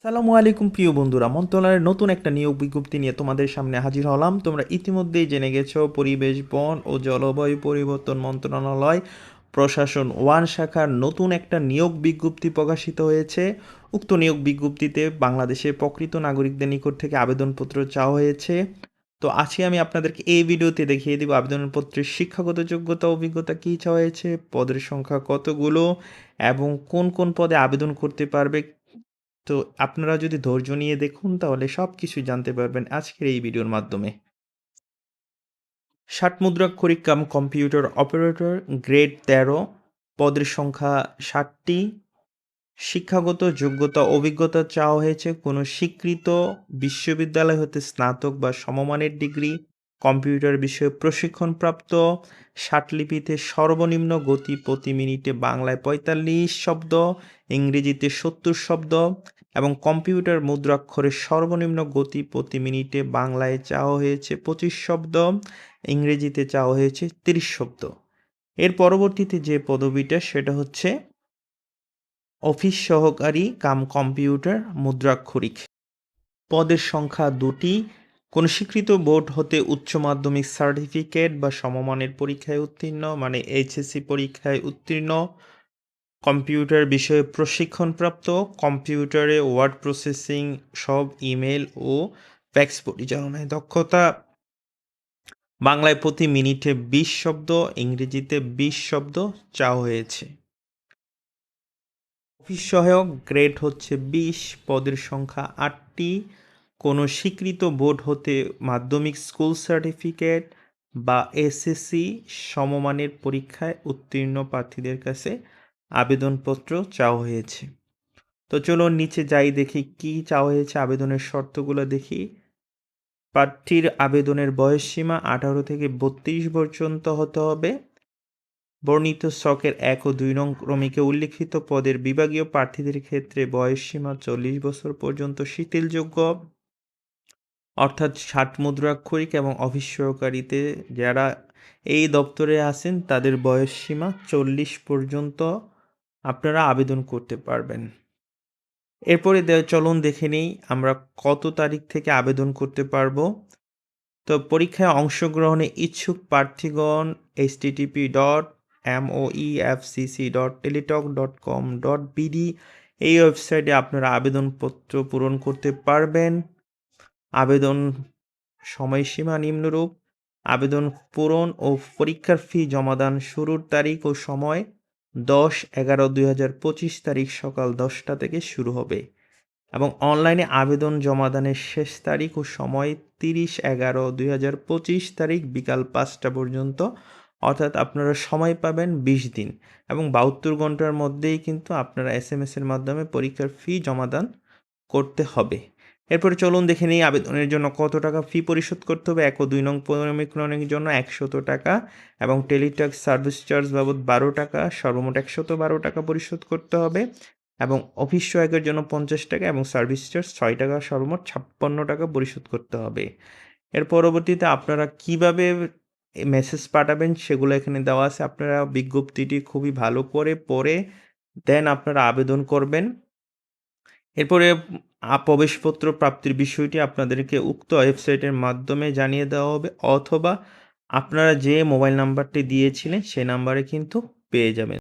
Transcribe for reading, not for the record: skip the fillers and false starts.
সালামু আলাইকুম প্রিয় বন্ধুরা, মন্ত্রণালয়ের নতুন একটা নিয়োগ বিজ্ঞপ্তি নিয়ে তোমাদের সামনে হাজির হলাম। তোমরা ইতিমধ্যেই জেনে গেছো, পরিবেশ, বন ও জলবায়ু পরিবর্তন মন্ত্রণালয় প্রশাসন 1 শাখার নতুন একটা নিয়োগ বিজ্ঞপ্তি প্রকাশিত হয়েছে। উক্ত নিয়োগ বিজ্ঞপ্তিতে বাংলাদেশের প্রকৃত নাগরিকদের নিকট থেকে আবেদনপত্র চাওয়া হয়েছে। তো আজকে আমি আপনাদেরকে এই ভিডিওতে দেখিয়ে দিব আবেদনপত্রের শিক্ষাগত যোগ্যতা, অভিজ্ঞতা কী চাওয়া হয়েছে, পদের সংখ্যা কতগুলো এবং কোন কোন পদে আবেদন করতে পারবে। তো আপনারা যদি ধৈর্য নিয়ে দেখুন তাহলে সব কিছুই জানতে পারবেন আজকের এই ভিডিওর মাধ্যমে। ৬০ মুদ্রাক্ষরিক কাম কম্পিউটার অপারেটর, গ্রেড ১৩, পদের সংখ্যা ৬০টি। শিক্ষাগত যোগ্যতা, অভিজ্ঞতা চাওয়া হয়েছে কোনো স্বীকৃত বিশ্ববিদ্যালয় হতে স্নাতক বা সমমানের ডিগ্রি, কম্পিউটার বিষয়ে প্রশিক্ষণপ্রাপ্ত, ষাটলিপিতে সর্বনিম্ন গতি প্রতি মিনিটে বাংলায় ৪৫ শব্দ, ইংরেজিতে ৭০ শব্দ এবং কম্পিউটার মুদ্রাক্ষরের সর্বনিম্ন গতি প্রতি মিনিটে বাংলায় চাওয়া হয়েছে ২৫ শব্দ, ইংরেজিতে চাওয়া হয়েছে ৩০ শব্দ। এর পরবর্তীতে যে পদবিটা সেটা হচ্ছে অফিস সহকারী কাম কম্পিউটার মুদ্রাক্ষরিক। পদের সংখ্যা ২টি। কোনো স্বীকৃত বোর্ড হতে উচ্চ মাধ্যমিক সার্টিফিকেট বা সমমানের পরীক্ষায় উত্তীর্ণ, মানে এইচএসসি পরীক্ষায় উত্তীর্ণ, কম্পিউটার বিষয়ে প্রশিক্ষণপ্রাপ্ত, কম্পিউটারে ওয়ার্ড প্রসেসিং, সব ইমেল ও ফ্যাক্স পরিচালনায় দক্ষতা, বাংলায় প্রতি মিনিটে ২০ শব্দ, ইংরেজিতে ২০ শব্দ চাওয়া হয়েছে। অফিস সহায়ক, গ্রেড হচ্ছে ২০, পদের সংখ্যা ৮টি। কোনো স্বীকৃত বোর্ড হতে মাধ্যমিক স্কুল সার্টিফিকেট বা এসএসসি সমমানের পরীক্ষায় উত্তীর্ণ প্রার্থীদের কাছে আবেদনপত্র চাওয়া হয়েছে। তো চলো নিচে যাই, দেখি কি চাওয়া হয়েছে, আবেদনের শর্তগুলো দেখি। প্রার্থীর আবেদনের বয়সসীমা ১৮ থেকে ৩২ পর্যন্ত হতে হবে। বর্ণিত ছকের ১ ও ২ নং ক্রমিকে উল্লিখিত পদের বিভাগীয় প্রার্থীদের ক্ষেত্রে বয়সসীমা ৪০ বছর পর্যন্ত শিথিলযোগ্য, অর্থাৎ ৬০ মুদ্রাক্ষরিক এবং অফিস সহকারীতে যারা এই দপ্তরে আছেন তাদের বয়সসীমা ৪০ পর্যন্ত আপনারা আবেদন করতে পারবেন। এরপরে চলুন দেখে নিই আমরা কত তারিখ থেকে আবেদন করতে পারবো। তো পরীক্ষায় অংশগ্রহণে ইচ্ছুক প্রার্থীগণ http://moefcc.teletalk.com.bd এই ওয়েবসাইটে আপনারা আবেদনপত্র পূরণ করতে পারবেন। আবেদন সময়সীমা নিম্নরূপ: আবেদন পূরণ ও পরীক্ষার ফি জমাদান শুরুর তারিখ ও সময় 10/11/2025 তারিখ সকাল 10টা থেকে শুরু হবে এবং অনলাইনে আবেদন জমাদানের শেষ তারিখ ও সময় 30/11/2025 তারিখ বিকাল 5টা পর্যন্ত, অর্থাৎ আপনারা সময় পাবেন 20 দিন এবং 72 ঘন্টার মধ্যেই কিন্তু আপনারা এসএমএসের মাধ্যমে পরীক্ষার ফি জমাদান করতে হবে। এরপরে চলুন দেখে নিই আবেদনের জন্য কত টাকা ফি পরিশোধ করতে হবে। ১ ও ২ নং পরিক্রমের জন্য ১০০ টাকা এবং টেলিটক সার্ভিস চার্জ বাবদ ১২ টাকা, সর্বমোট ১১২ টাকা পরিশোধ করতে হবে এবং অফিস সহায়কের জন্য ৫০ টাকা এবং সার্ভিস চার্জ ৬ টাকা, সর্বমোট ৫৬ টাকা পরিশোধ করতে হবে। এর পরবর্তীতে আপনারা কিভাবে মেসেজ পাঠাবেন সেগুলো এখানে দেওয়া আছে। আপনারা বিজ্ঞপ্তিটি খুবই ভালো করে পড়ে দেন আপনারা আবেদন করবেন। এরপরে প্রবেশপত্র প্রাপ্তির বিষয়টি আপনাদেরকে উক্ত ওয়েবসাইটের মাধ্যমে জানিয়ে দেওয়া হবে, অথবা আপনারা যে মোবাইল নাম্বারটি দিয়েছিলেন সেই নাম্বারে কিন্তু পেয়ে যাবেন।